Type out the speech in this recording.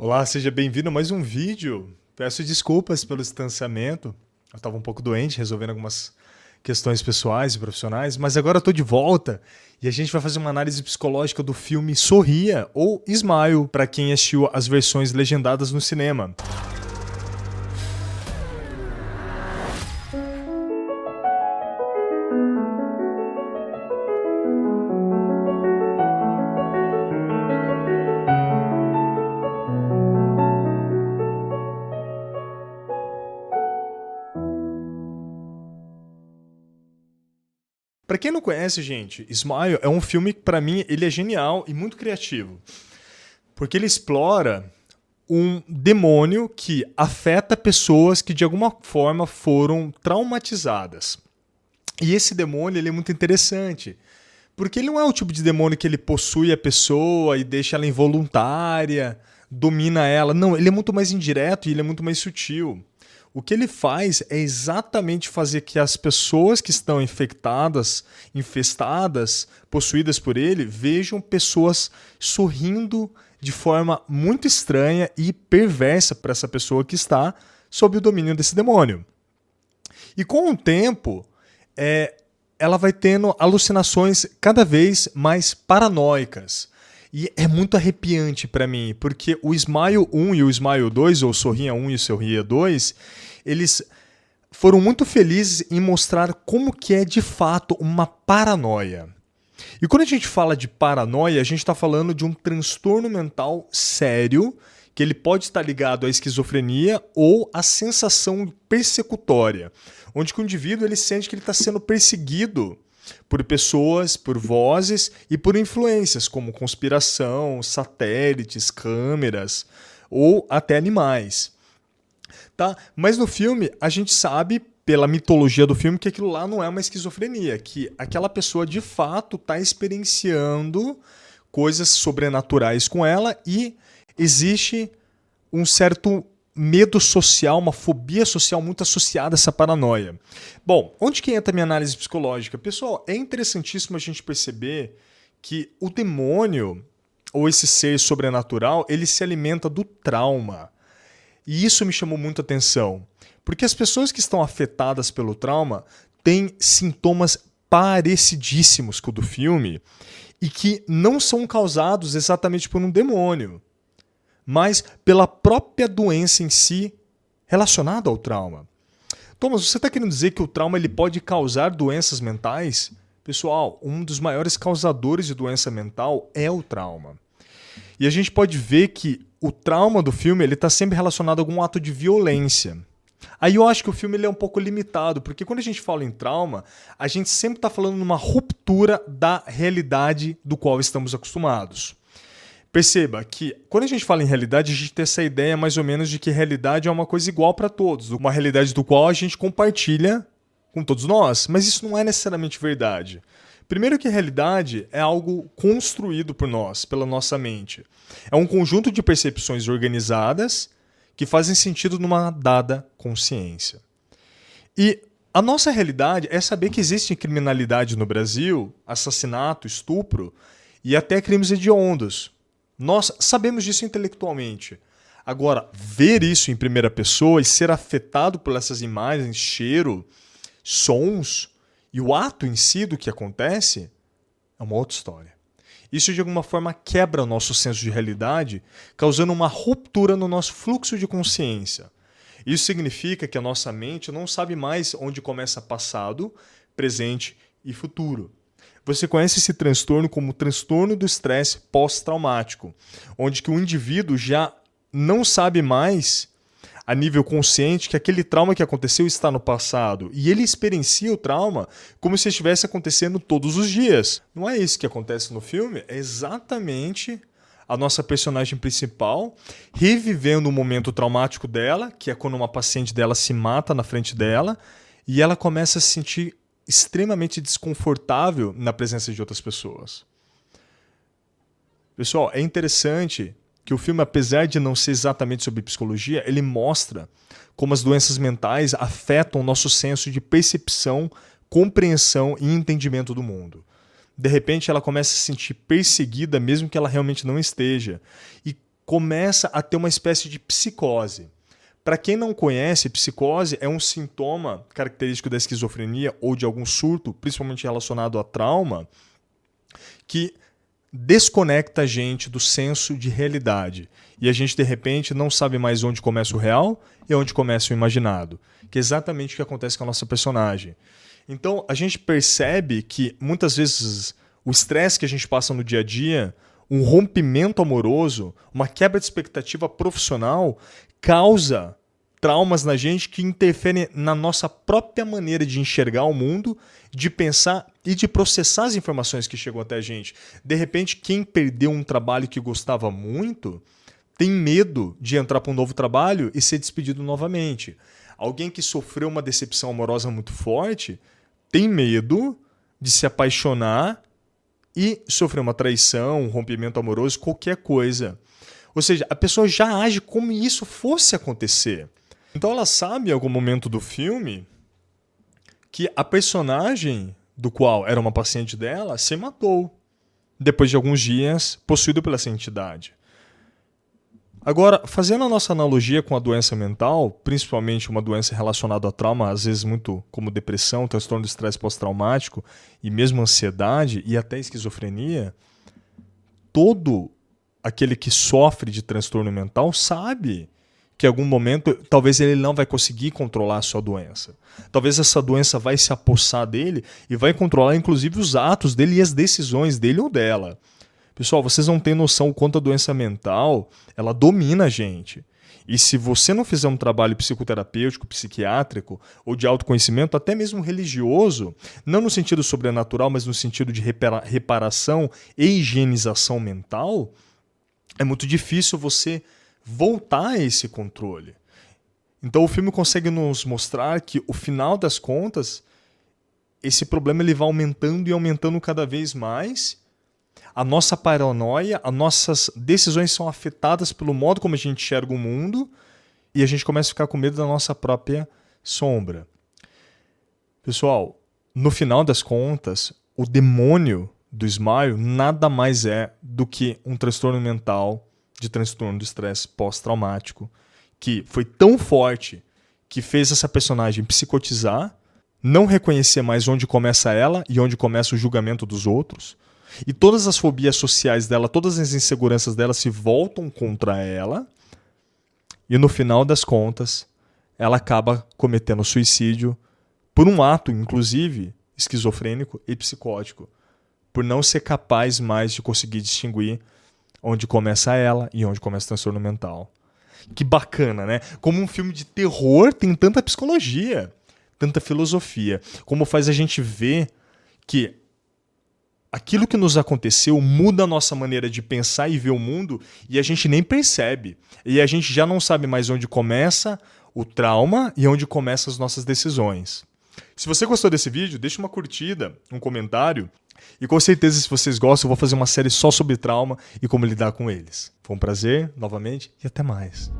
Olá, seja bem-vindo a mais um vídeo. Peço desculpas pelo distanciamento. Eu estava um pouco doente, resolvendo algumas questões pessoais e profissionais, mas agora eu estou de volta e a gente vai fazer uma análise psicológica do filme Sorria ou Smile, para quem assistiu as versões legendadas no cinema. Pra quem não conhece, gente, Smile é um filme que, pra mim, ele é genial e muito criativo. Porque ele explora um demônio que afeta pessoas que, de alguma forma, foram traumatizadas. E esse demônio, ele é muito interessante. Porque ele não é o tipo de demônio que ele possui a pessoa e deixa ela involuntária, domina ela. Não, ele é muito mais indireto e ele é muito mais sutil. O que ele faz é exatamente fazer que as pessoas que estão infectadas, infestadas, possuídas por ele, vejam pessoas sorrindo de forma muito estranha e perversa para essa pessoa que está sob o domínio desse demônio. E com o tempo, ela vai tendo alucinações cada vez mais paranoicas. E é muito arrepiante para mim, porque o Smile 1 e o Smile 2, ou Sorria 1 e o Sorria 2, eles foram muito felizes em mostrar como que é de fato uma paranoia. E quando a gente fala de paranoia, a gente está falando de um transtorno mental sério, que ele pode estar ligado à esquizofrenia ou à sensação persecutória, onde o indivíduo ele sente que ele está sendo perseguido por pessoas, por vozes e por influências como conspiração, satélites, câmeras ou até animais. Tá? Mas no filme a gente sabe pela mitologia do filme que aquilo lá não é uma esquizofrenia, que aquela pessoa de fato está experienciando coisas sobrenaturais com ela e existe um certo medo social, uma fobia social muito associada a essa paranoia. Bom, onde que entra a minha análise psicológica? Pessoal, é interessantíssimo a gente perceber que o demônio, ou esse ser sobrenatural, ele se alimenta do trauma. E isso me chamou muito a atenção, porque as pessoas que estão afetadas pelo trauma têm sintomas parecidíssimos com o do filme e que não são causados exatamente por um demônio, mas pela própria doença em si relacionada ao trauma. Thomas, você está querendo dizer que o trauma ele pode causar doenças mentais? Pessoal, um dos maiores causadores de doença mental é o trauma. E a gente pode ver que o trauma do filme ele está sempre relacionado a algum ato de violência. Aí eu acho que o filme ele é um pouco limitado, porque quando a gente fala em trauma, a gente sempre está falando numa ruptura da realidade do qual estamos acostumados. Perceba que quando a gente fala em realidade, a gente tem essa ideia mais ou menos de que realidade é uma coisa igual para todos, uma realidade do qual a gente compartilha com todos nós, mas isso não é necessariamente verdade. Primeiro que a realidade é algo construído por nós, pela nossa mente. É um conjunto de percepções organizadas que fazem sentido numa dada consciência. E a nossa realidade é saber que existe criminalidade no Brasil, assassinato, estupro e até crimes hediondos. Nós sabemos disso intelectualmente. Agora, ver isso em primeira pessoa e ser afetado por essas imagens, cheiro, sons e o ato em si do que acontece é uma outra história. Isso de alguma forma quebra o nosso senso de realidade, causando uma ruptura no nosso fluxo de consciência. Isso significa que a nossa mente não sabe mais onde começa passado, presente e futuro. Você conhece esse transtorno como o transtorno do estresse pós-traumático, onde que o indivíduo já não sabe mais, a nível consciente, que aquele trauma que aconteceu está no passado. E ele experiencia o trauma como se estivesse acontecendo todos os dias. Não é isso que acontece no filme? É exatamente a nossa personagem principal revivendo o momento traumático dela, que é quando uma paciente dela se mata na frente dela, e ela começa a se sentir extremamente desconfortável na presença de outras pessoas. Pessoal, é interessante que o filme, apesar de não ser exatamente sobre psicologia, ele mostra como as doenças mentais afetam o nosso senso de percepção, compreensão e entendimento do mundo. De repente, ela começa a se sentir perseguida, mesmo que ela realmente não esteja. E começa a ter uma espécie de psicose. Para quem não conhece, psicose é um sintoma característico da esquizofrenia ou de algum surto, principalmente relacionado a trauma, que desconecta a gente do senso de realidade. E a gente, de repente, não sabe mais onde começa o real e onde começa o imaginado. Que é exatamente o que acontece com a nossa personagem. Então, a gente percebe que, muitas vezes, o estresse que a gente passa no dia a dia, um rompimento amoroso, uma quebra de expectativa profissional, causa traumas na gente que interferem na nossa própria maneira de enxergar o mundo, de pensar e de processar as informações que chegam até a gente. De repente, quem perdeu um trabalho que gostava muito tem medo de entrar para um novo trabalho e ser despedido novamente. Alguém que sofreu uma decepção amorosa muito forte tem medo de se apaixonar e sofrer uma traição, um rompimento amoroso, qualquer coisa. Ou seja, a pessoa já age como se isso fosse acontecer. Então ela sabe em algum momento do filme que a personagem do qual era uma paciente dela se matou depois de alguns dias possuído pela essa entidade. Agora, fazendo a nossa analogia com a doença mental, principalmente uma doença relacionada a trauma, às vezes muito como depressão, transtorno de estresse pós-traumático e mesmo ansiedade e até esquizofrenia, todo aquele que sofre de transtorno mental sabe que em algum momento talvez ele não vai conseguir controlar a sua doença. Talvez essa doença vai se apossar dele e vai controlar inclusive os atos dele e as decisões dele ou dela. Pessoal, vocês não têm noção o quanto a doença mental ela domina a gente. E se você não fizer um trabalho psicoterapêutico, psiquiátrico ou de autoconhecimento, até mesmo religioso, não no sentido sobrenatural, mas no sentido de reparação e higienização mental, é muito difícil você voltar a esse controle. Então o filme consegue nos mostrar que, no final das contas, esse problema ele vai aumentando e aumentando cada vez mais. A nossa paranoia, as nossas decisões são afetadas pelo modo como a gente enxerga o mundo e a gente começa a ficar com medo da nossa própria sombra. Pessoal, no final das contas, o demônio do Smile nada mais é do que um transtorno mental de transtorno de estresse pós-traumático, que foi tão forte que fez essa personagem psicotizar, não reconhecer mais onde começa ela e onde começa o julgamento dos outros, e todas as fobias sociais dela, todas as inseguranças dela se voltam contra ela, e no final das contas, ela acaba cometendo suicídio por um ato, inclusive, esquizofrênico e psicótico, por não ser capaz mais de conseguir distinguir onde começa ela e onde começa o transtorno mental. Que bacana, né? Como um filme de terror tem tanta psicologia, tanta filosofia. Como faz a gente ver que aquilo que nos aconteceu muda a nossa maneira de pensar e ver o mundo e a gente nem percebe. E a gente já não sabe mais onde começa o trauma e onde começam as nossas decisões. Se você gostou desse vídeo, deixa uma curtida, um comentário. E com certeza, se vocês gostam, eu vou fazer uma série só sobre trauma e como lidar com eles. Foi um prazer, novamente, e até mais.